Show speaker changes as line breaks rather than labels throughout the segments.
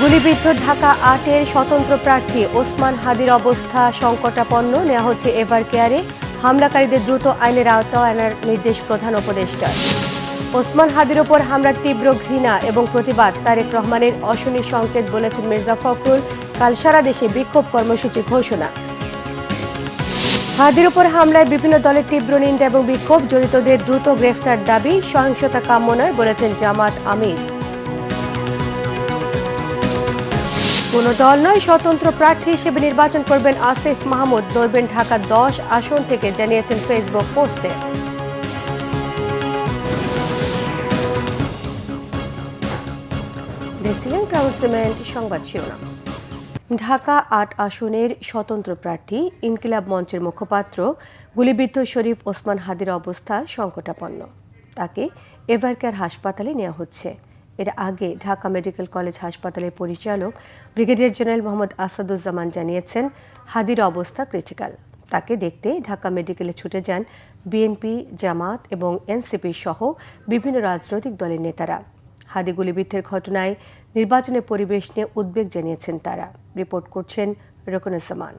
গুলিবিদ্ধ ঢাকা ৮-এর স্বতন্ত্র প্রার্থী ওসমান হাদির অবস্থা সংকটাপন্ন, নেওয়া হচ্ছে এভার কেয়ারে। হামলাকারীদের দ্রুত আইনের আওতায় আনার নির্দেশ প্রধান উপদেষ্টার। ওসমান হাদির ওপর হামলার তীব্র ঘৃণা এবং প্রতিবাদ তারেক রহমানের অশনি সংকেত, বলেছেন মির্জা ফখরুল। কাল সারা দেশে বিক্ষোভ কর্মসূচি ঘোষণা। হাদির ওপর হামলায় বিভিন্ন দলের তীব্র নিন্দা এবং বিক্ষোভ, জড়িতদের দ্রুত গ্রেফতার দাবি। সহিংসতা কাম্য নয়, বলেছেন জামাত আমির। কোন দল নয়, স্বতন্ত্র প্রার্থী হিসেবে নির্বাচন করবেন আসিফ মাহমুদ, লড়বেন ঢাকা ১০ আসন থেকে, জানিয়েছেন ফেসবুক পোস্টে। দেখছিলেন ক্রাউন সিমেন্ট সংবাদ শিরোনাম। ঢাকা ৮ আসনের স্বতন্ত্র প্রার্থী ইনকিলাব মঞ্চের মুখপাত্র গুলিবিদ্ধ শরীফ ওসমান হাদির অবস্থা সংকটাপন্ন। তাকে এভারকেয়ার হাসপাতালে নেওয়া হচ্ছে। এর আগে ঢাকা মেডিকেল কলেজ হাসপাতালের পরিচালক ব্রিগেডিয়ার জেনারেল মোহাম্মদ আসাদুজ্জামান জানিয়েছেন, হাদির অবস্থা ক্রিটিক্যাল। তাকে দেখতে ঢাকা মেডিকেলে ছুটে যান বিএনপি, জামাত এবং এনসিপি সহ বিভিন্ন রাজনৈতিক দলের নেতারা। হাদি গুলিবিদ্ধের ঘটনায় নির্বাচনের পরিবেশ নিয়ে উদ্বেগ জানিয়েছেন তারা। রিপোর্ট করছেন রকনুজ্জামান।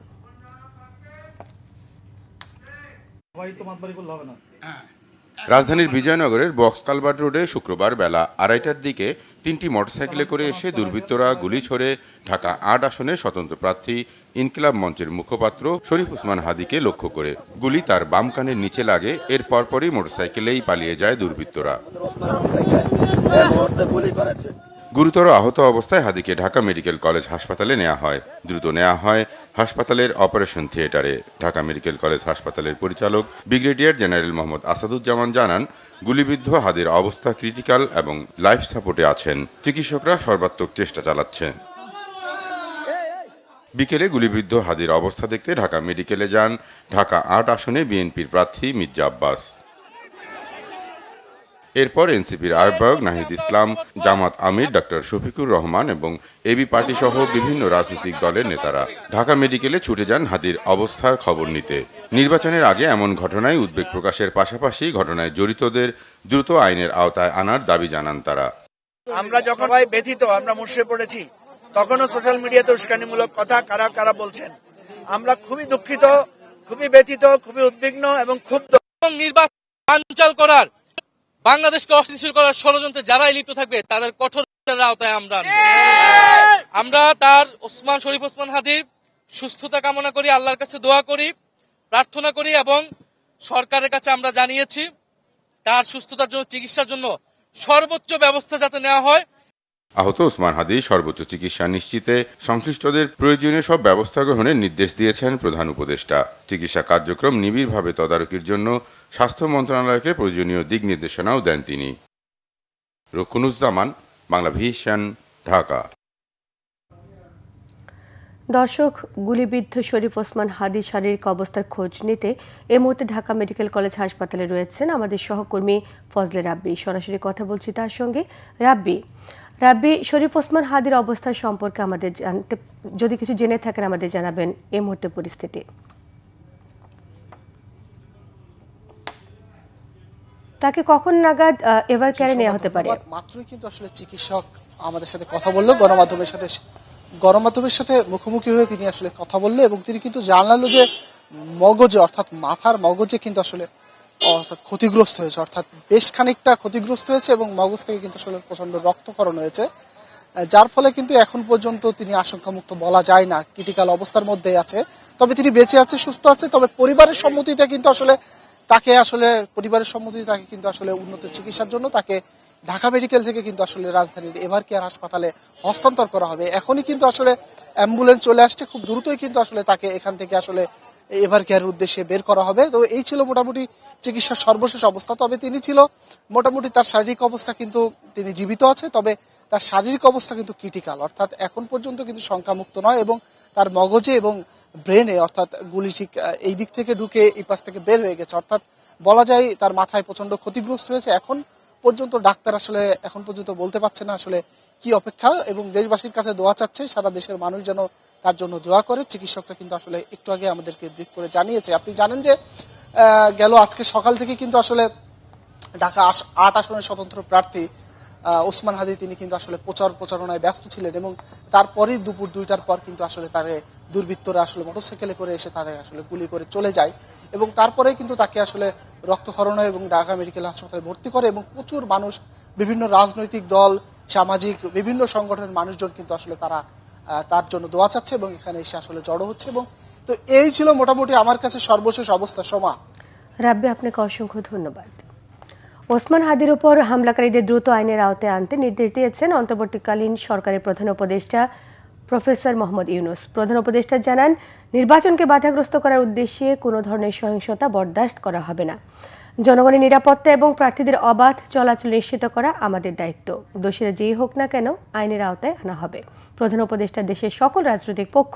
রাজধানীর বিজয়নগরের বক্স কালভার্ট রোডে শুক্রবার বেলা ২:৩০টার দিকে ৩টি মোটরসাইকেলে করে এসে দুর্বৃত্তরা গুলি ছোড়ে ঢাকা ৮ আসনের স্বতন্ত্র প্রার্থী ইনকিলাব মঞ্চের মুখপাত্র শরীফ ওসমান হাদিকে লক্ষ্য করে। গুলি তার বাম কানের নিচে লাগে। এর পরপরই মোটরসাইকেলেই পালিয়ে যায় দুর্বৃত্তরা। গুরুতর আহত অবস্থায় হাদিকে ঢাকা মেডিকেল কলেজ হাসপাতালে নেওয়া হয়। দ্রুত নেওয়া হয় হাসপাতালের অপারেশন থিয়েটারে। ঢাকা মেডিকেল কলেজ হাসপাতালের পরিচালক ব্রিগেডিয়ার জেনারেল মোহাম্মদ আসাদুজ্জামান জানান, গুলিবিদ্ধ হাদির অবস্থা ক্রিটিক্যাল এবং লাইফ সাপোর্টে আছেন। চিকিৎসকরা সর্বাত্মক চেষ্টা চালাচ্ছেন। বিকেলে গুলিবিদ্ধ হাদির অবস্থা দেখতে ঢাকা মেডিকেলে যান ঢাকা ৮ আসনে বিএনপির প্রার্থী মির্জা আব্বাস। এরপর এনসিপির আহ্বায়ক নাহিদ ইসলাম, জামাত আমির ডক্টর শফিকুর রহমান এবং এবি পার্টি সহ বিভিন্ন রাজনৈতিক দলের নেতারা ঢাকা মেডিকেলে ছুটে যান হাদির অবস্থার খবর নিতে। নির্বাচনের আগে এমন ঘটনায় উদ্বেগ প্রকাশের পাশাপাশি ঘটনায় জড়িতদের দ্রুত আইনের আওতায় আনার দাবি জানান তারা।
আমরা যখন ব্যথিত, আমরা মুষড়ে পড়েছি, তখনও সোশ্যাল মিডিয়াতে উস্কানিমূলক কথা কারা কারা বলছেন। আমরা খুবই দুঃখিত, খুবই ব্যথিত, খুবই উদ্বিগ্ন এবং ক্ষুব্ধ।
নির্বাচন বানচাল করার, বাংলাদেশকে অস্থিতিশীল করার ষড়যন্ত্রে যারাই লিপ্ত থাকবে তাদের কঠোর আওতায় আমরা তার শরীফ ওসমান হাদির সুস্থতা কামনা করি, আল্লাহর কাছে দোয়া করি, প্রার্থনা করি এবং সরকারের কাছে আমরা জানিয়েছি তার সুস্থতার জন্য, চিকিৎসার জন্য সর্বোচ্চ ব্যবস্থা যাতে নেওয়া হয়।
আহত ওসমান হাদি সর্বোচ্চ চিকিৎসা নিশ্চিতে সংশ্লিষ্টদের প্রয়োজনীয় সব ব্যবস্থা গ্রহণের নির্দেশ দিয়েছেন প্রধান উপদেষ্টা। চিকিৎসা কার্যক্রম নিবিড়ভাবে তদারকির জন্য স্বাস্থ্য মন্ত্রণালয়কে প্রয়োজনীয় দিক নির্দেশনাও দেন তিনি। রকনুজ্জামান, বাংলা ভিশন, ঢাকা।
দর্শক, গুলিবিদ্ধ শরীফ ওসমান হাদির শারীরিক অবস্থার খোঁজ নিতে এই মুহূর্তে ঢাকা মেডিকেল কলেজ হাসপাতালে রয়েছেন আমাদের সহকর্মী ফজলে রাব্বি। সরাসরি কথা বলছি তার সঙ্গে। রাব্বি, শরীফ ওসমান হাদির অবস্থা সম্পর্কে আমাদের জানতে, যদি কিছু জেনে থাকেন আমাদের জানাবেন এই মুহূর্তে পরিস্থিতি। তাকে কখন নাগাদ এভার কেয়ারে নেওয়া হতে পারে?
মাত্রই কিন্তু আসলে চিকিৎসক আমাদের সাথে কথা বললো, গণমাধ্যমের সাথে মুখোমুখি হয়ে তিনি আসলে কথা বললো এবং তিনি কিন্তু জানালো যে মগজে, অর্থাৎ মাথার মগজে কিন্তু আসলে ক্ষতিগ্রস্ত হয়েছে, অর্থাৎ বেশ খানিকটা ক্ষতিগ্রস্ত হয়েছে এবং মগজ থেকে কিন্তু আসলে প্রচন্ড রক্তক্ষরণ হয়েছে, যার ফলে কিন্তু এখন পর্যন্ত তিনি আশঙ্কামুক্ত বলা যায় না, ক্রিটিক্যাল অবস্থার মধ্যে আছে। তবে তিনি বেঁচে আছে, সুস্থ আছে। তবে পরিবারের সম্মতিতে কিন্তু আসলে তাকে কিন্তু আসলে উন্নত চিকিৎসার জন্য তাকে ঢাকা মেডিকেল থেকে কিন্তু আসলে রাজধানীর এভার কেয়ার হাসপাতালে হস্তান্তর করা হবে। এখনই কিন্তু আসলে অ্যাম্বুলেন্স চলে আসছে, খুব দ্রুতই কিন্তু আসলে তাকে এখান থেকে আসলে এভার কেয়ারের উদ্দেশ্যে বের করা হবে। তো এই ছিল মোটামুটি চিকিৎসার সর্বশেষ অবস্থা। তবে তিনি ছিল মোটামুটি, তার শারীরিক অবস্থা কিন্তু, তিনি জীবিত আছে, তবে তার শারীরিক অবস্থা কিন্তু ক্রিটিক্যাল, অর্থাৎ এখন পর্যন্ত কিন্তু শঙ্কামুক্ত নয় এবং তার মগজে এবং ব্রেনে, অর্থাৎ গুলি ঠিক এই দিক থেকে ঢুকে এই পাশ থেকে বের হয়ে গেছে, অর্থাৎ বলা যায় তার মাথায় প্রচন্ড ক্ষতিগ্রস্ত হয়েছে। এখন পর্যন্ত ডাক্তার আসলে এখন পর্যন্ত বলতে পারছে না আসলে কি অপেক্ষা, এবং দেশবাসীর কাছে দোয়া চাচ্ছে, সারা দেশের মানুষ যেন তার জন্য দোয়া করে। চিকিৎসকরা কিন্তু আসলে একটু আগে আমাদেরকে ব্রিফ করে জানিয়েছে। আপনি জানেন যে আজকে সকাল থেকে কিন্তু আসলে ঢাকা ৮ আসনের স্বতন্ত্র প্রার্থী ওসমান হাদি তিনি কিন্তু আসলে প্রচারণায় ব্যস্ত ছিলেন এবং তারপরেই দুপুর 2টার পর কিন্তু আসলে তারে দুর্বৃত্তরা আসলে মোটরসাইকেলে করে এসে তাদের আসলে গুলি করে চলে যায় এবং তারপরে কিন্তু তাকে আসলে রক্তক্ষরণ হয় এবং ঢাকা মেডিকেল হাসপাতালে ভর্তি করে এবং প্রচুর মানুষ, বিভিন্ন রাজনৈতিক দল, সামাজিক বিভিন্ন সংগঠনের মানুষজন কিন্তু আসলে তারা তার জন্য দোয়া চাচ্ছে এবং এখানে এসে আসলে জড়ো হচ্ছে। এবং তো এই ছিল মোটামুটি আমার কাছে সর্বশেষ অবস্থা। সমা,
রাব্বি, আপনাকে অসংখ্য ধন্যবাদ। ওসমান হাদির উপর হামলাকারীদের দ্রুত আইনের আওতায় আনতে নির্দেশ দিয়েছেন অন্তর্বর্তীকালীন সরকারের প্রধান উপদেষ্টা প্রফেসর মোহাম্মদ ইউনূস। প্রধান উপদেষ্টা জানান, নির্বাচনকে বাধাগ্রস্ত করার উদ্দেশ্যে কোনো ধরনের সহিংসতা বরদাস্ত করা হবে না। জনগণের নিরাপত্তা এবং প্রার্থীদের অবাধ চলাচল নিশ্চিত করা আমাদের দায়িত্ব। দোষীরা যেই হোক না কেন আইনের আওতায় আনা হবে। প্রধান উপদেষ্টা দেশের সকল রাজনৈতিক পক্ষ,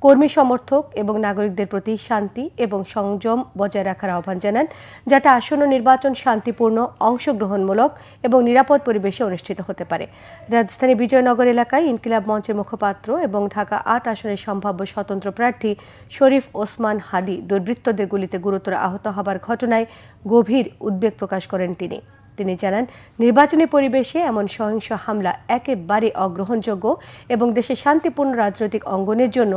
কর্মী সমর্থক এবং নাগরিকদের প্রতি শান্তি এবং সংযম বজায় রাখার আহ্বান জানান, যাতে আসন্ন নির্বাচন শান্তিপূর্ণ, অংশগ্রহণমূলক এবং নিরাপদ পরিবেশে অনুষ্ঠিত হতে পারে। রাজধানীর বিজয়নগর এলাকায় ইনকিলাব মঞ্চের মুখপাত্র এবং ঢাকা ৮ আসনের সম্ভাব্য স্বতন্ত্র প্রার্থী শরীফ ওসমান হাদি দুর্বৃত্তদের গুলিতে গুরুতর আহত হবার ঘটনায় গভীর উদ্বেগ প্রকাশ করেন তিনি জানান, নির্বাচনী পরিবেশে এমন সহিংস হামলা একেবারে অগ্রহণযোগ্য এবং দেশের শান্তিপূর্ণ রাজনৈতিক অঙ্গনের জন্য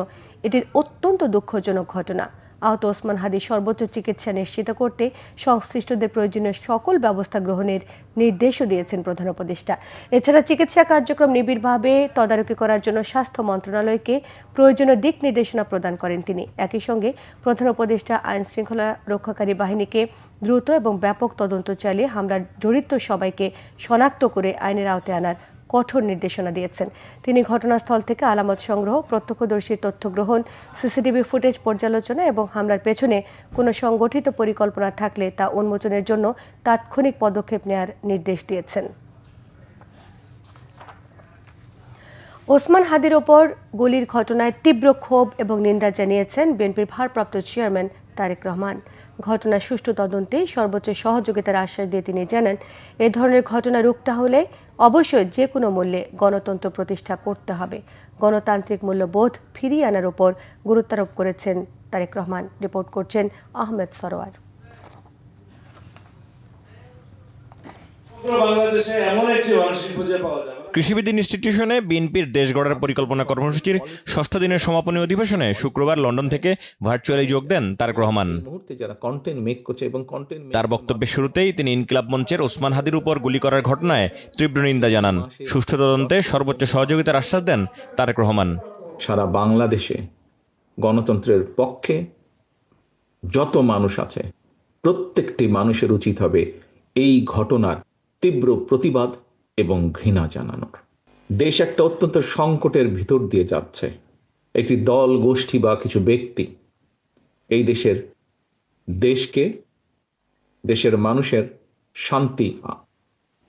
এটি অত্যন্ত দুঃখজনক ঘটনা। আহত ওসমান হাদির সর্বোচ্চ চিকিৎসা নিশ্চিত করতে সংশ্লিষ্টদের প্রয়োজনীয় সকল ব্যবস্থা গ্রহণের নির্দেশও দিয়েছেন প্রধান উপদেষ্টা। এছাড়া চিকিৎসা কার্যক্রম নিবিড়ভাবে তদারকি করার জন্য স্বাস্থ্য মন্ত্রণালয়কে প্রয়োজনীয় দিক নির্দেশনা প্রদান করেন তিনি। একই সঙ্গে প্রধান উপদেষ্টা আইন শৃঙ্খলা রক্ষাকারী বাহিনীকে দ্রুত এবং ব্যাপক তদন্ত চালিয়ে হামলার জড়িত সবাইকে শনাক্ত করে আইনের আওতায় আনার কঠোর নির্দেশনা দিয়েছেন। তিনি ঘটনাস্থল থেকে আলামত সংগ্রহ, প্রত্যক্ষদর্শীর তথ্য গ্রহণ, সিসিটিভি ফুটেজ পর্যালোচনা এবং হামলার পেছনে কোনো সংগঠিত পরিকল্পনা থাকলে তা উন্মোচনের জন্য তাৎক্ষণিক পদক্ষেপ নেওয়ার নির্দেশ দিয়েছেন। ওসমান হাদির ওপর গুলির ঘটনায় তীব্র ক্ষোভ এবং নিন্দা জানিয়েছেন বিএনপির ভারপ্রাপ্ত চেয়ারম্যান তারেক রহমান। ঘটনার সুষ্ঠু তদন্তে সর্বোচ্চ সহযোগিতার আশ্বাস দিয়ে তিনি জানান, এ ধরনের ঘটনা রুখতে হলে অবশ্যই যে কোনো মূল্যে গণতন্ত্র প্রতিষ্ঠা করতে হবে। গণতান্ত্রিক মূল্যবোধ ফিরিয়ে আনার উপর গুরুত্বারোপ করেছেন তারেক রহমান। রিপোর্ট করছেন আহমেদ সরোয়ার।
বাংলাদেশে এমন একটি মানুষকে খুঁজে পাওয়া যাবে।
কৃষিবিদ ইনস্টিটিউশনে বিএনপির দেশ গড়ার পরিকল্পনা কর্মসূচির ৬ষ্ঠ দিনের সমাপনী অধিবেশনে শুক্রবার লন্ডন থেকে ভার্চুয়ালি যোগ দেন তারেক রহমান। তার বক্তব্যের শুরুতেই তিনি ইনকিলাব মঞ্চের ওসমান হাদির উপর গুলি করার ঘটনায় তীব্র নিন্দা জানান। সুষ্ঠু তদন্তে সর্বোচ্চ সহযোগিতার আশ্বাস দেন তারেক রহমান।
সারা বাংলাদেশে গণতন্ত্রের পক্ষে যত মানুষ আছে প্রত্যেকটি মানুষের উচিত হবে এই ঘটনার তীব্র প্রতিবাদ এবং ঘৃণা জানানোর। দেশ একটা অত্যন্ত সংকটের ভিতর দিয়ে যাচ্ছে। একটি দল, গোষ্ঠী বা কিছু ব্যক্তি এই দেশকে, দেশের মানুষের শান্তি,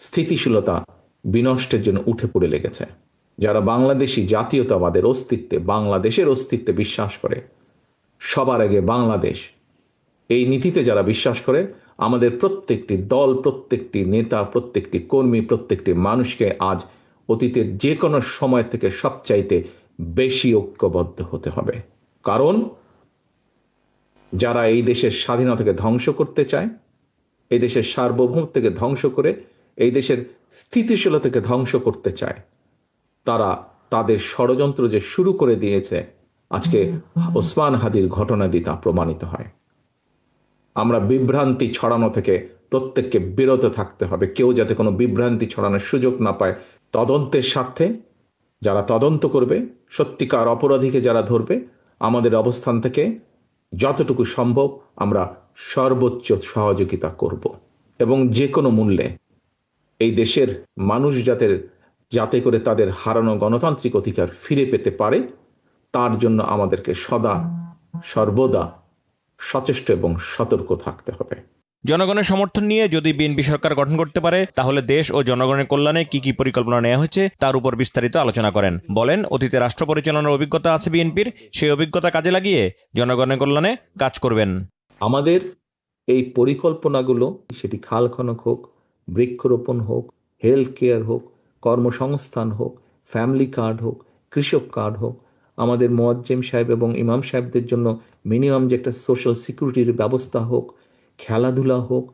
স্থিতিশীলতা বিনষ্টের জন্য উঠে পড়ে লেগেছে। যারা বাংলাদেশি জাতীয়তাবাদের অস্তিত্বে, বাংলাদেশের অস্তিত্বে বিশ্বাস করে, সবার আগে বাংলাদেশ, এই নীতিতে যারা বিশ্বাস করে, আমাদের প্রত্যেকটি দল, প্রত্যেকটি নেতা, প্রত্যেকটি কর্মী, প্রত্যেকটি মানুষকে আজ অতীতের যে কোনো সময় থেকে সবচাইতে বেশি ঐক্যবদ্ধ হতে হবে। কারণ যারা এই দেশের স্বাধীনতাকে ধ্বংস করতে চায়, এই দেশের সার্বভৌমত্বকে ধ্বংস করে এই দেশের স্থিতিশীলতাকে ধ্বংস করতে চায়, তারা তাদের ষড়যন্ত্র যে শুরু করে দিয়েছে, আজকে ওসমান হাদির ঘটনা দিয়ে তা প্রমাণিত হয়। আমরা বিভ্রান্তি ছড়ানো থেকে প্রত্যেককে বিরত থাকতে হবে। কেউ যাতে কোনো বিভ্রান্তি ছড়ানোর সুযোগ না পায়। তদন্তের স্বার্থে যারা তদন্ত করবে, সত্যিকার অপরাধীকে যারা ধরবে, আমাদের অবস্থান থেকে যতটুকু সম্ভব আমরা সর্বোচ্চ সহযোগিতা করব এবং যে কোনো মূল্যে এই দেশের মানুষ যাতে করে তাদের হারানো গণতান্ত্রিক অধিকার ফিরে পেতে পারে, তার জন্য আমাদেরকে সর্বদা সচেষ্ট এবং সতর্ক থাকতে হবে।
জনগণের সমর্থন নিয়ে যদি বিএনপি সরকার গঠন করতে পারে, তাহলে দেশ ও জনগণের কল্যাণে কি কি পরিকল্পনা নেওয়া হয়েছে তার উপর বিস্তারিত আলোচনা করেন। বলেন, অতীতে রাষ্ট্র পরিচালনার অভিজ্ঞতা আছে বিএনপির, সেই অভিজ্ঞতা কাজে লাগিয়ে জনগণের কল্যাণে কাজ করবেন।
আমাদের এই পরিকল্পনাগুলো, সেটি খাল খনক হোক, বৃক্ষরোপণ হোক, হেলথ কেয়ার হোক, কর্মসংস্থান হোক, ফ্যামিলি কার্ড হোক, কৃষক কার্ড হোক, আমাদের মুয়াজ্জিম সাহেব এবং ইমাম সাহেবদের জন্য মিনিমাম যে একটা সোশ্যাল সিকিউরিটির ব্যবস্থা হোক, খেলাধুলা হোক,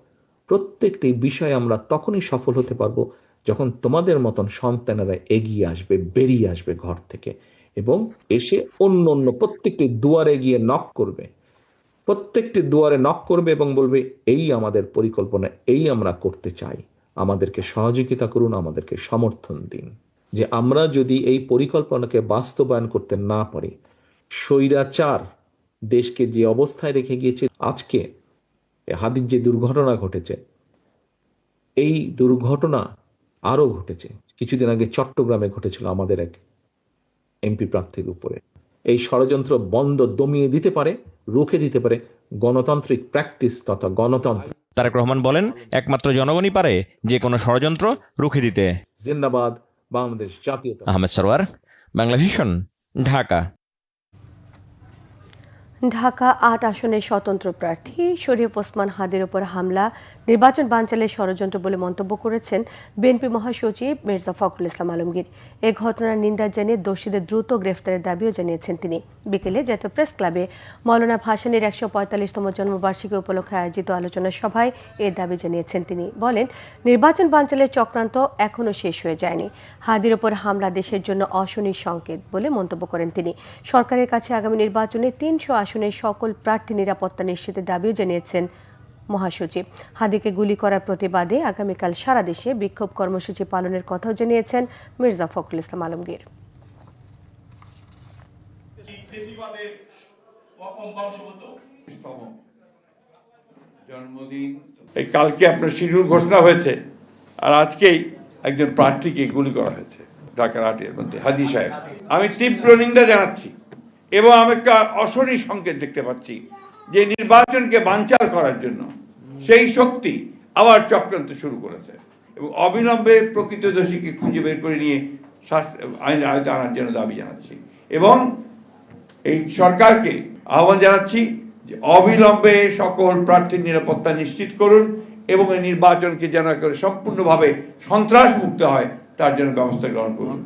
প্রত্যেকটি বিষয়ে আমরা তখনই সফল হতে পারবো যখন তোমাদের মতন সন্তানেরা এগিয়ে আসবে, বেরিয়ে আসবে ঘর থেকে এবং এসে অন্য অন্য প্রত্যেকটি দুয়ারে গিয়ে নক করবে, প্রত্যেকটি দুয়ারে নক করবে এবং বলবে এই আমাদের পরিকল্পনা, এই আমরা করতে চাই, আমাদেরকে সহযোগিতা করুন, আমাদেরকে সমর্থন দিন। যে আমরা যদি এই পরিকল্পনাকে বাস্তবায়ন করতে না পারি, স্বৈরাচার দেশকে যে অবস্থায় রেখে গিয়েছে, আজকে হাদির যে দুর্ঘটনা ঘটেছে, এই দুর্ঘটনা আরো ঘটেছে। কিছুদিন আগে চট্টগ্রামে ঘটেছিল আমাদের এক এমপি প্রার্থীর উপরে। এই ষড়যন্ত্র বন্ধ দমিয়ে দিতে পারে, রুখে দিতে পারে গণতান্ত্রিক প্র্যাকটিস তথা গণতন্ত্র।
তারেক রহমান বলেন, একমাত্র জনগণই পারে যে কোনো ষড়যন্ত্র রুখে দিতে।
জিন্দাবাদ বাংলাদেশ জাতীয়তা।
আহমেদ সরওয়ার, বাংলা ভিশন, ঢাকা।
ঢাকা ৮ আসনের স্বতন্ত্র প্রার্থী শরীফ ওসমান হাদির ওপর হামলা নির্বাচন বানচালের ষড়যন্ত্র বলে মন্তব্য করেছেন বিএনপি মহাসচিব মির্জা ফখরুল ইসলাম আলমগীর। এ ঘটনার নিন্দা জানিয়ে দোষীদের দ্রুত গ্রেফতারের দাবিও জানিয়েছেন তিনি। বিকেলে জাতীয় প্রেস ক্লাবে মওলানা ভাসানীর ১৪৫তম জন্মবার্ষিকী উপলক্ষে আয়োজিত আলোচনা সভায় এ দাবি জানিয়েছেন তিনি। বলেন, নির্বাচন বানচালের চক্রান্ত এখনও শেষ হয়ে যায়নি। হাদির ওপর হামলা দেশের জন্য অশনির সংকেত বলে মন্তব্য করেন তিনি। সরকারের কাছে আগামী নির্বাচনে ৩০০ আসনের সকল প্রার্থী নিরাপত্তা নিশ্চিতের দাবিও জানিয়েছেন মহাসচিব। হাদিকে গুলি করার প্রতিবাদে আগামীকাল সারা দেশে বিক্ষোভ কর্মসূচি পালনের কথাও জানিয়েছেন মির্জা ফখরুল ইসলাম আলমগীর।
এই কালকে আপনার শিডিউল ঘোষণা হয়েছে, আর আজকেই একজন প্রার্থীকে গুলি করা হয়েছে ঢাকার ৮-এর মধ্যে, হাদি সাহেব। আমি তীব্র নিন্দা জানাচ্ছি এবং আমি একটা অশনি সংকেত দেখতে পাচ্ছি যে নির্বাচনকে বানচাল করার জন্য সেই শক্তি আবার চক্রান্ত শুরু করেছে এবং অবিলম্বে প্রকৃত দোষীকে খুঁজে বের করে নিয়ে আইনের আয়তায় আনার জন্য দাবি জানাচ্ছি এবং এই সরকারকে আহ্বান জানাচ্ছি যে অবিলম্বে সকল প্রার্থীর নিরাপত্তা নিশ্চিত করুন এবং এই নির্বাচনকে যেন করে সম্পূর্ণভাবে সন্ত্রাস মুক্ত হয় তার জন্য ব্যবস্থা গ্রহণ করুন।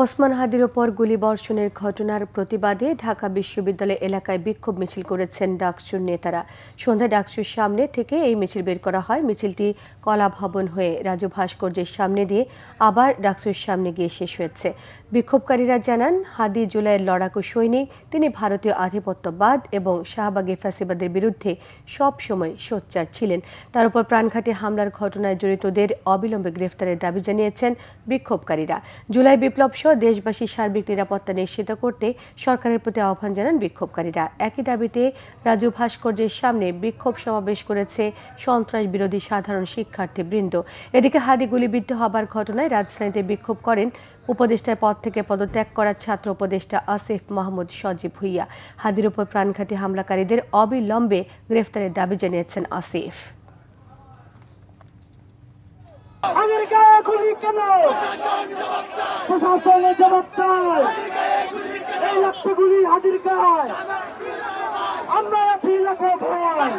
ওসমান হাদির ওপর গুলিবর্ষণের ঘটনার প্রতিবাদে ঢাকা বিশ্ববিদ্যালয় এলাকায় বিক্ষোভ মিছিল করেছেন ডাকসুর নেতারা। সন্ধ্যায় ডাকসুর সামনে থেকে এই মিছিল বের করা হয়। মিছিলটি কলা ভবন হয়ে রাজু ভাস্কর্যের সামনে দিয়ে আবার ডাকসুর সামনে গিয়ে শেষ হয়েছে। বিক্ষোভকারীরা জানান, হাদি জুলাইয়ের লড়াকু সৈনিক। তিনি ভারতীয় আধিপত্যবাদ এবং শাহবাগী ফ্যাসিবাদের বিরুদ্ধে সব সময় সোচ্চার ছিলেন। তার উপর প্রাণঘাতী হামলার ঘটনায় জড়িতদের অবিলম্বে গ্রেফতারের দাবি জানিয়েছেন বিক্ষোভকারীরা। জুলাই বিপ্লব দেশবাসীর সার্বিক নিরাপত্তা নিশ্চিত করতে সরকারের প্রতি আহ্বান জানান বিক্ষোভকারীরা। একই দাবিতে রাজু ভাস্কর্যের সামনে বিক্ষোভ সমাবেশ করেছে সন্ত্রাস বিরোধী সাধারণ শিক্ষার্থীবৃন্দ। এদিকে হাদি গুলিবিদ্ধ হবার ঘটনায় রাজধানীতে বিক্ষোভ করেন উপদেষ্টার পদ থেকে পদত্যাগ করা ছাত্র উপদেষ্টা আসিফ মাহমুদ সজীব ভুইয়া। হাদির উপর প্রাণঘাতী হামলাকারীদের অবিলম্বে গ্রেফতারের দাবি জানিয়েছেন আসিফ।
হাদির গায়ে গুলি কেন? প্রশাসনের জবাব চাই। এই একটা গুলি হাদির গায়ে, আমরা আছি লাখো ভয়।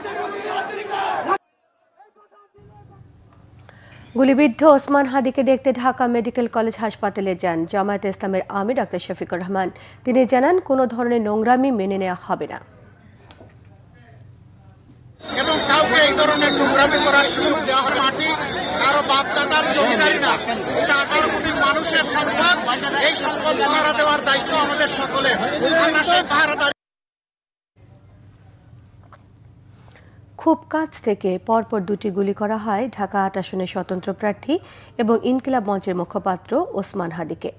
গুলিবিদ্ধ ওসমান হাদিকে দেখতে ঢাকা মেডিকেল কলেজ হাসপাতালে যান জামায়াতে ইসলামের আমির ডাক্তার শফিকুর রহমান। তিনি জানান, কোনো ধরনের নোংরামি মেনে নেওয়া হবে না
এবং কাউকে এই ধরনের নোংরামি করার সুযোগ দেওয়া হবে মাটি কারো বাপদাদার জমিদারি না, এটা 18 কোটি মানুষের সম্পদ। এই সম্পদ পাহারা দেওয়ার দায়িত্ব আমাদের সকলের। আমরা সেই পাহারাদার।
খুব কাছ থেকে পরপর দুটি গুলি করা হয় ঢাকা ৮ আসনের স্বতন্ত্র প্রার্থী এবং ইনকিলাব মঞ্চের মুখপাত্র ওসমান হাদিকে।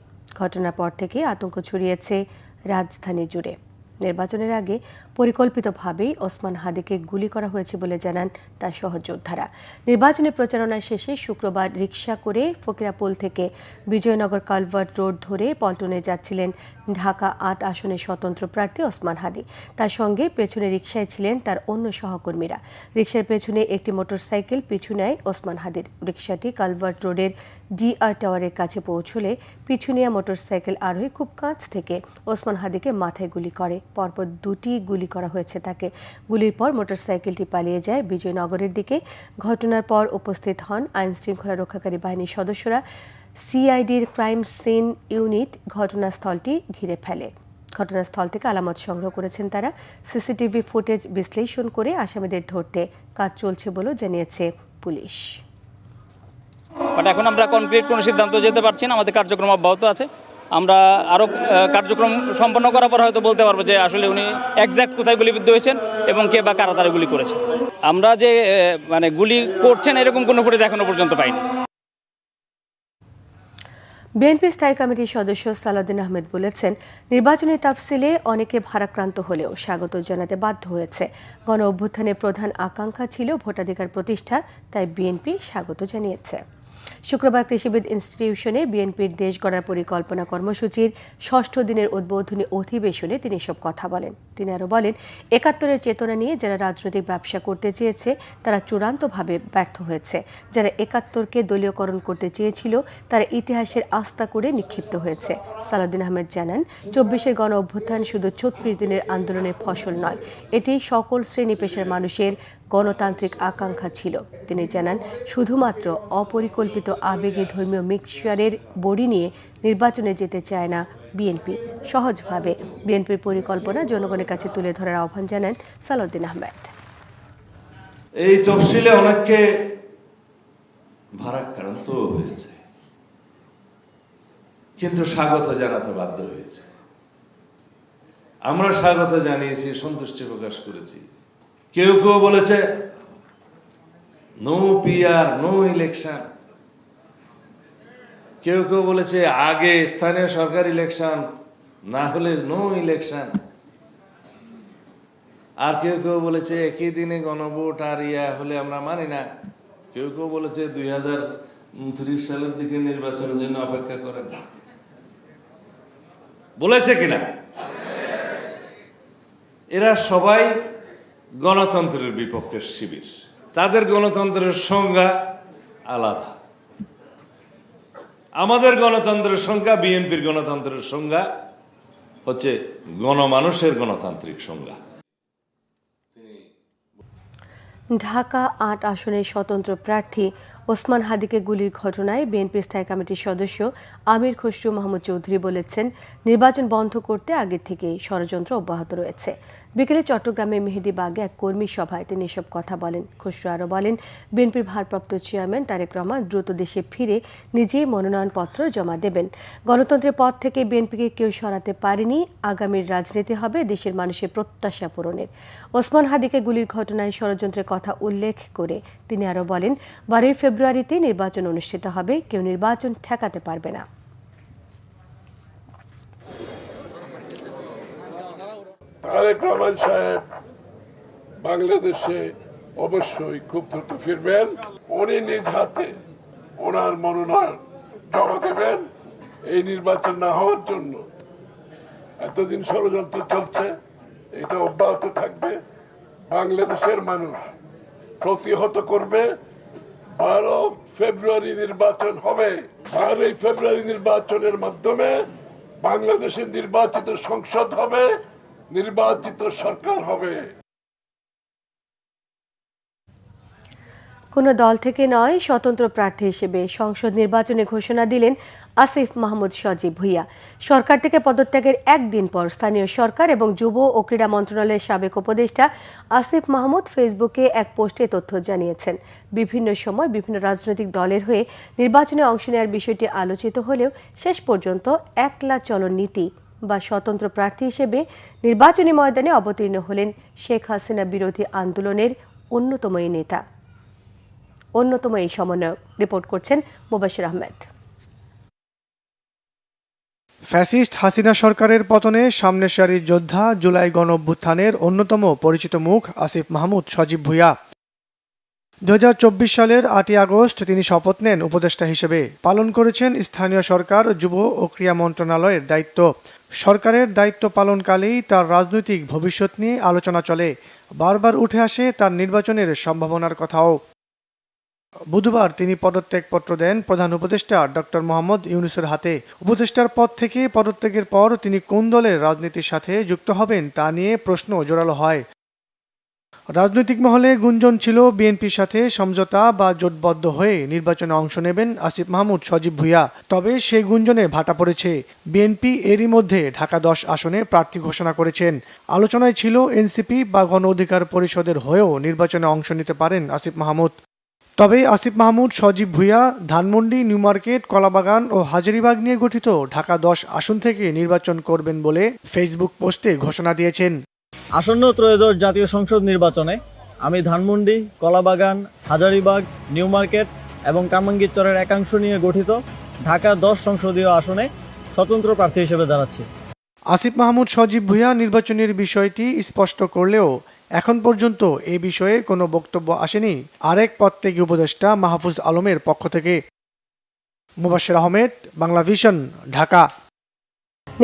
ঘটনার পর থেকে আতঙ্ক ছড়িয়েছে রাজধানী জুড়ে। নির্বাচনের আগে পরিকল্পিতভাবেই ওসমান হাদিকে গুলি করা হয়েছে বলে জানান তার সহযোদ্ধারা। নির্বাচনী প্রচারণা শেষে শুক্রবার রিকশা করে ফকিরাপুল থেকে বিজয়নগর কালভার্ট রোড ধরে পল্টনে যাচ্ছিলেন ঢাকা ৮ আসনের স্বতন্ত্র প্রার্থী ওসমান হাদি। তার সঙ্গে পেছনে রিকশায় ছিলেন তার অন্য সহকর্মীরা। রিকশার পেছনে একটি মোটরসাইকেল পিছু নেয় ওসমান হাদির। রিকশাটি কালভার্ট রোডের ডিআর টাওয়ারের কাছে পৌঁছলে পিছু নেওয়া মোটরসাইকেল আরোহী খুব কাছ থেকে ওসমান হাদিকে মাথায় গুলি করে। পরপর দুটি গুলি করা হয়েছে তাকে। গুলির পর মোটরসাইকেলটি পালিয়ে যায় বিজয়নগরের দিকে। ঘটনার পর উপস্থিত হন আইনশৃঙ্খলা রক্ষাকারী বাহিনীর সদস্যরা। সিআইডির ক্রাইম সিন ইউনিট ঘটনাস্থলটি ঘিরে ফেলে। ঘটনাস্থল থেকে আলামত সংগ্রহ করেছেন তারা। সিসিটিভি ফুটেজ বিশ্লেষণ করে আসামিদের ধরতে কাজ চলছে বলেও জানিয়েছে পুলিশ।
বাট এখন আমরা কনক্রিট কোনো সিদ্ধান্ত যেতে পারছি না, আমাদের কার্যক্রম অব্যাহত আছে। আমরা আরও কার্যক্রম সম্পন্ন করার পর হয়তো বলতে পারবো যে আসলে উনি এক্স্যাক্ট কোথায় গুলিবিদ্ধ হয়েছেন এবং কে বা কারা তারা গুলি করেছে। আমরা যে মানে গুলি করছেন এরকম কোনো ফুটেজ এখনো পর্যন্ত পাইনি।
বিএনপি স্থায়ী কমিটির সদস্য সালাউদ্দিন আহমেদ বলেছেন, নির্বাচনী তাফসিলে অনেকে ভারাক্রান্ত হলেও স্বাগত জানাতে বাধ্য হয়েছে। গণ অভ্যুত্থানের প্রধান আকাঙ্ক্ষা ছিল ভোটাধিকার প্রতিষ্ঠা, তাই বিএনপি স্বাগত জানিয়েছে। শুক্রবার কৃষিবিদ ইনস্টিটিউশনে বিএনপির দেশ গড়ার পরিকল্পনা কর্মসূচির ৬ষ্ঠ দিনের উদ্বোধনী অধিবেশনে তিনি এসব কথা বলেন। তিনি আরও বলেন, ৭১-এর চেতনা নিয়ে যারা রাজনৈতিক ব্যবসা করতে চেয়েছে তারা চূড়ান্তভাবে ব্যর্থ হয়েছে। যারা ৭১-কে দলীয়করণ করতে চেয়েছিল তারা ইতিহাসের আস্থা করে নিক্ষিপ্ত হয়েছে। সালাউদ্দিন আহমেদ জানান, ২৪-এর গণ অভ্যুত্থান শুধু ৩৬ দিনের আন্দোলনের ফসল নয়, এটি সকল শ্রেণী পেশার মানুষের গণতান্ত্রিক আকাঙ্ক্ষা ছিল। তিনি জানান, শুধুমাত্র অপরিকল্পিত আবেগে ধর্মীয় মিক্সচারের বড়ি নিয়ে নির্বাচনে যেতে চায় না বিএনপি। সহজভাবে বিএনপির পরিকল্পনা জনগণের কাছে তুলে ধরার আহ্বান জানান সালাউদ্দিন আহমেদ।
এই তফসিলে অনেককে ভারাক্রান্ত হয়েছে, কিন্তু স্বাগত জানাতে বাধ্য হয়েছে। আমরা স্বাগত জানিয়েছি, সন্তুষ্টি প্রকাশ করেছি। কেউ কেউ বলেছে নো পিআর, নো ইলেকশন। কেউ কেউ বলেছে আগে স্থানীয় সরকার ইলেকশন, না হলে নো ইলেকশন। আর কেউ কেউ বলেছে একই দিনে গণভোট আর হলে আমরা মানি না। কেউ কেউ বলেছে 2029 সালের দিকে নির্বাচনের জন্য অপেক্ষা করেন। বলেছে কিনা? এরা সবাই গণতন্ত্রের বিপক্ষের শিবির। তাদের গণতন্ত্রের সংজ্ঞা আলাদা। আমাদের গণতন্ত্রের সংজ্ঞা, বিএনপির গণতন্ত্রের সংজ্ঞা হচ্ছে গণমানুষের গণতান্ত্রিক সংজ্ঞা।
ঢাকা ৮ আসনের স্বতন্ত্র প্রার্থী ওসমান হাদিকে গুলির ঘটনায় বিএনপি স্থায়ী কমিটির সদস্য আমির খসরু মাহমুদ চৌধুরী বলেছেন, নির্বাচন বন্ধ করতে আগে থেকেই ষড়যন্ত্র অব্যাহত রয়েছে। বিকেলে চট্টগ্রামের মেহেদীবাগে এক কর্মী সভায় তিনি এসব কথা বলেন। খসরু আরও বলেন, বিএনপির ভারপ্রাপ্ত চেয়ারম্যান তারেক রহমান দ্রুত দেশে ফিরে নিজেই মনোনয়নপত্র জমা দেবেন। গণতন্ত্রের পথ থেকে বিএনপিকে কেউ সরাতে পারেনি। আগামীর রাজনীতি হবে দেশের মানুষের প্রত্যাশা পূরণের। ওসমান হাদিকে গুলির ঘটনায় ষড়যন্ত্রের কথা উল্লেখ করে তিনি আরও বলেন, 12 ফেব্রুয়ারিতে নির্বাচন অনুষ্ঠিত হবে, কেউ নির্বাচন ঠেকাতে পারবে না।
তারেক রহমান সাহেব বাংলাদেশে অবশ্যই খুব দ্রুত ফিরবেন। উনি নিজ হাতে ওনার মনোনয়ন জমা দেবেন। এই নির্বাচন না হওয়ার জন্য এতদিন ষড়যন্ত্র চলছে, এটা অব্যাহত থাকবে। বাংলাদেশের মানুষ প্রতিহত করবে। 12 ফেব্রুয়ারি নির্বাচন হবে। 12 ফেব্রুয়ারি নির্বাচনের মাধ্যমে বাংলাদেশের নির্বাচিত সংসদ হবে, নির্বাচিত সরকার হবে।
কোনো দল থেকে নয়, স্বতন্ত্র প্রার্থী হিসেবে সংসদ নির্বাচনে ঘোষণা দিলেন আসিফ মাহমুদ সজীব ভুইয়া। সরকার থেকে পদত্যাগের একদিন পর স্থানীয় সরকার এবং যুব ও ক্রীড়া মন্ত্রণালয়ের সাবেক উপদেষ্টা আসিফ মাহমুদ ফেসবুকে এক পোস্টে তথ্য জানিয়েছেন। বিভিন্ন সময় বিভিন্ন রাজনৈতিক দলের হয়ে নির্বাচনে অংশ নেওয়ার বিষয়টি আলোচিত হলেও শেষ পর্যন্ত একলা চলন নীতি বা স্বতন্ত্র প্রার্থী হিসেবে নির্বাচনী ময়দানে অবতীর্ণ হলেন শেখ হাসিনা বিরোধী আন্দোলনের অন্যতম এই সমন্বয়ক। রিপোর্ট করছেন মুবাশির আহমেদ।
ফ্যাসিস্ট হাসিনা সরকারের পতনে সামনের সারির যোদ্ধা, জুলাই গণ অভ্যুত্থানের অন্যতম পরিচিত মুখ আসিফ মাহমুদ সজীব ভুইয়া। 2024 সালের 8 আগস্ট তিনি শপথ নেন উপদেষ্টা হিসেবে। পালন করেছেন স্থানীয় সরকার, যুব ও ক্রীড়া মন্ত্রণালয়ের দায়িত্ব। সরকারের দায়িত্ব পালনকালেই তার রাজনৈতিক ভবিষ্যৎ নিয়ে আলোচনা চলে। বারবার উঠে আসে তার নির্বাচনের সম্ভাবনার কথাও। বুধবার তিনি পদত্যাগপত্র দেন প্রধান উপদেষ্টা ডক্টর মোহাম্মদ ইউনূসের হাতে। উপদেষ্টার পদ থেকে পদত্যাগের পর তিনি কোন দলের রাজনীতির সাথে যুক্ত হবেন তা নিয়ে প্রশ্ন জোরালো হয়। রাজনৈতিক মহলে গুঞ্জন ছিল বিএনপির সাথে সমঝোতা বা জোটবদ্ধ হয়ে নির্বাচনে অংশ নেবেন আসিফ মাহমুদ সজীব ভুইয়া। তবে সেই গুঞ্জনে ভাটা পড়েছে। বিএনপি এরই মধ্যে ঢাকা 10 আসনে প্রার্থী ঘোষণা করেছেন। আলোচনায় ছিল এনসিপি বা গণ অধিকার পরিষদের হয়েও নির্বাচনে অংশ নিতে পারেন আসিফ মাহমুদ। তবে আসিফ মাহমুদ সজীব ভুঁইয়া ধানমন্ডি, নিউ মার্কেট, কলাবাগান ও হাজারীবাগ নিয়ে গঠিত ঢাকা 10 আসন থেকে নির্বাচন করবেন বলে ফেসবুক পোস্টে ঘোষণা দিয়েছেন।
আসন্ন ত্রয়োদশ জাতীয় সংসদ নির্বাচনে আমি ধানমন্ডি, কলাবাগান, হাজারীবাগ, নিউ মার্কেট এবং কামরাঙ্গীরচরের একাংশ নিয়ে গঠিত ঢাকা 10 সংসদীয় আসনে স্বতন্ত্র প্রার্থী হিসেবে দাঁড়াচ্ছি।
আসিফ মাহমুদ সজীব ভুঁইয়া নির্বাচনের বিষয়টি স্পষ্ট করলেও এখন পর্যন্ত এ বিষয়ে কোনো বক্তব্য আসেনি আরেক পদত্যাগী উপদেষ্টা মাহফুজ আলমের পক্ষ থেকে। মুবাশশির আহমেদ, বাংলা ভিশন, ঢাকা।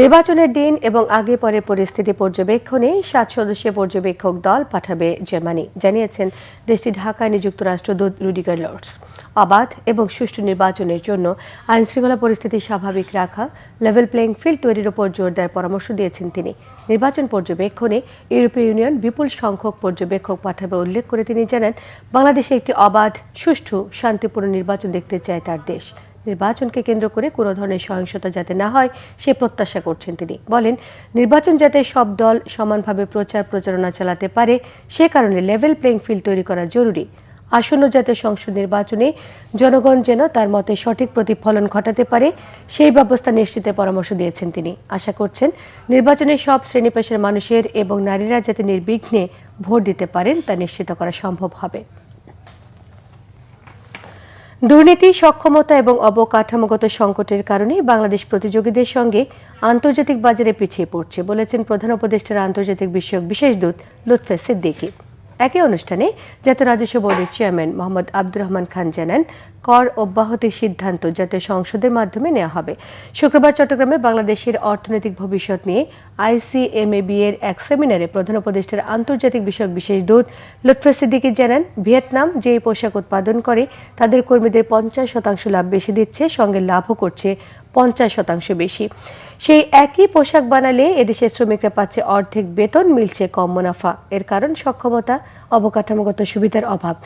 নির্বাচনের দিন এবং আগে পরের পরিস্থিতি পর্যবেক্ষণে 7 সদস্যের পর্যবেক্ষক দল পাঠাবে জার্মানি, জানিয়েছেন দেশটি ঢাকায় নিযুক্ত রাষ্ট্রদূত রুডিগার লর্ডস। অবাধ এবং সুষ্ঠু নির্বাচনের জন্য আইনশৃঙ্খলা পরিস্থিতি স্বাভাবিক রাখা, লেভেল প্লেইং ফিল্ড তৈরির উপর জোর দেওয়ার পরামর্শ দিয়েছেন তিনি। নির্বাচন পর্যবেক্ষণে ইউরোপীয় ইউনিয়ন বিপুল সংখ্যক পর্যবেক্ষক পাঠাবে উল্লেখ করে তিনি জানান, বাংলাদেশে একটি অবাধ, সুষ্ঠু, শান্তিপূর্ণ নির্বাচন দেখতে চায় তার দেশ। নির্বাচনকে কেন্দ্র করে কোনো ধরনের সহিংসতা যাতে না হয় সে প্রত্যাশা করছেন তিনি। বলেন, নির্বাচন যাতে সব দল সমানভাবে প্রচারণা চালাতে পারে সে কারণে লেভেল প্লেইং ফিল্ড তৈরি করা জরুরি। আসন্ন জাতীয় সংসদ নির্বাচনে জনগণ যেন তার মতে সঠিক প্রতিফলন ঘটাতে পারে সেই ব্যবস্থা নিশ্চিতের পরামর্শ দিয়েছেন তিনি। আশা করছেন নির্বাচনে সব শ্রেণী পেশার মানুষের এবং নারীরা যাতে নির্বিঘ্নে ভোট দিতে পারেন তা নিশ্চিত করা সম্ভব হবে। দুর্নীতি, সক্ষমতা এবং অবকাঠামোগত সংকটের কারণে বাংলাদেশ প্রতিযোগীদের সঙ্গে আন্তর্জাতিক বাজারে পিছিয়ে পড়ছে বলেছেন প্রধান উপদেষ্টার আন্তর্জাতিক বিষয়ক বিশেষ দূত লুৎফে সিদ্দিকী। একই অনুষ্ঠানে জাতীয় রাজস্ব বোর্ডের চেয়ারম্যান মোহাম্মদ আব্দুর রহমান খান জানান, কর অব্যাহতির সিদ্ধান্ত জাতীয় সংসদের মাধ্যমে নেওয়া হবে। শুক্রবার চট্টগ্রামে বাংলাদেশের অর্থনৈতিক ভবিষ্যৎ নিয়ে ICMAB এর এক সেমিনারে প্রধান উপদেষ্টার আন্তর্জাতিক বিষয়ক বিশেষ দূত লুৎফে সিদ্দিকী জানান, ভিয়েতনাম যে পোশাক উৎপাদন করে তাদের কর্মীদের 50% লাভ বেশি দিচ্ছে, সঙ্গে লাভও করছে 50% বেশি। সেই একই পোশাক বানালে এদেশের শ্রমিকরা পাচ্ছে অর্ধেক বেতন, মিলছে কম মুনাফা। এর কারণ সক্ষমতা, অবকাঠামোগত সুবিধার অভাব।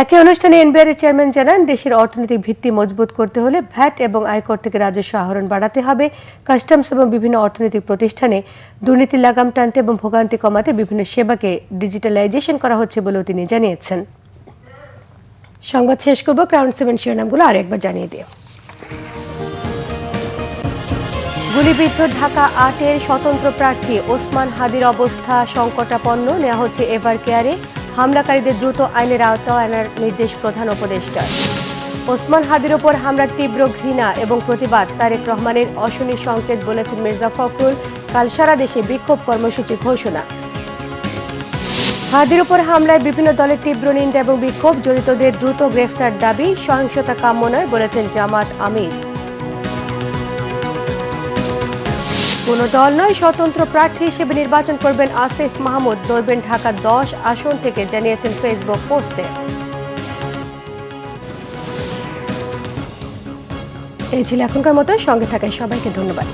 একই অনুষ্ঠানে NBR এর চেয়ারম্যান জানান, দেশের অর্থনৈতিক ভিত্তি মজবুত করতে হলে ভ্যাট এবং আয়কর থেকে রাজস্ব আহরণ বাড়াতে হবে। কাস্টমস এবং বিভিন্ন অর্থনৈতিক প্রতিষ্ঠানে দুর্নীতি লাগাম টানতে এবং ভোগান্তি কমাতে বিভিন্ন সেবাকে ডিজিটালাইজেশন করা হচ্ছে বলেও তিনি জানিয়েছেন। সংবাদ শেষ করব ক্রাউন 7 শিরোনামগুলো আরেকবার জানিয়ে দিয়ে। গুলিবিদ্ধ ঢাকা 8-এর স্বতন্ত্র প্রার্থী ওসমান হাদির অবস্থা সংকটাপন্ন, নেওয়া হচ্ছে এভার কেয়ারে। হামলাকারীদের দ্রুত আইনের আওতায় আনার নির্দেশ প্রধান উপদেষ্টার। ওসমান হাদির ওপর হামলার তীব্র ঘৃণা এবং প্রতিবাদ তারেক রহমানের অশনি সংকেত বলেছেন মির্জা ফখরুল। কাল সারা দেশে বিক্ষোভ কর্মসূচি ঘোষণা। হাদির ওপর হামলায় বিভিন্ন দলের তীব্র নিন্দা এবং বিক্ষোভ, জড়িতদের দ্রুত গ্রেফতার দাবি। সহিংসতা কাম্য নয় বলেছেন জামাত আমির। কোন দল নয়, স্বতন্ত্র প্রার্থী হিসেবে নির্বাচন করবেন আসিফ মাহমুদ, লড়বেন ঢাকা 10 আসন থেকে, জানিয়েছেন ফেসবুক পোস্টে। এই ছিল এখনকার মতো, সঙ্গে থাকায় সবাইকে ধন্যবাদ।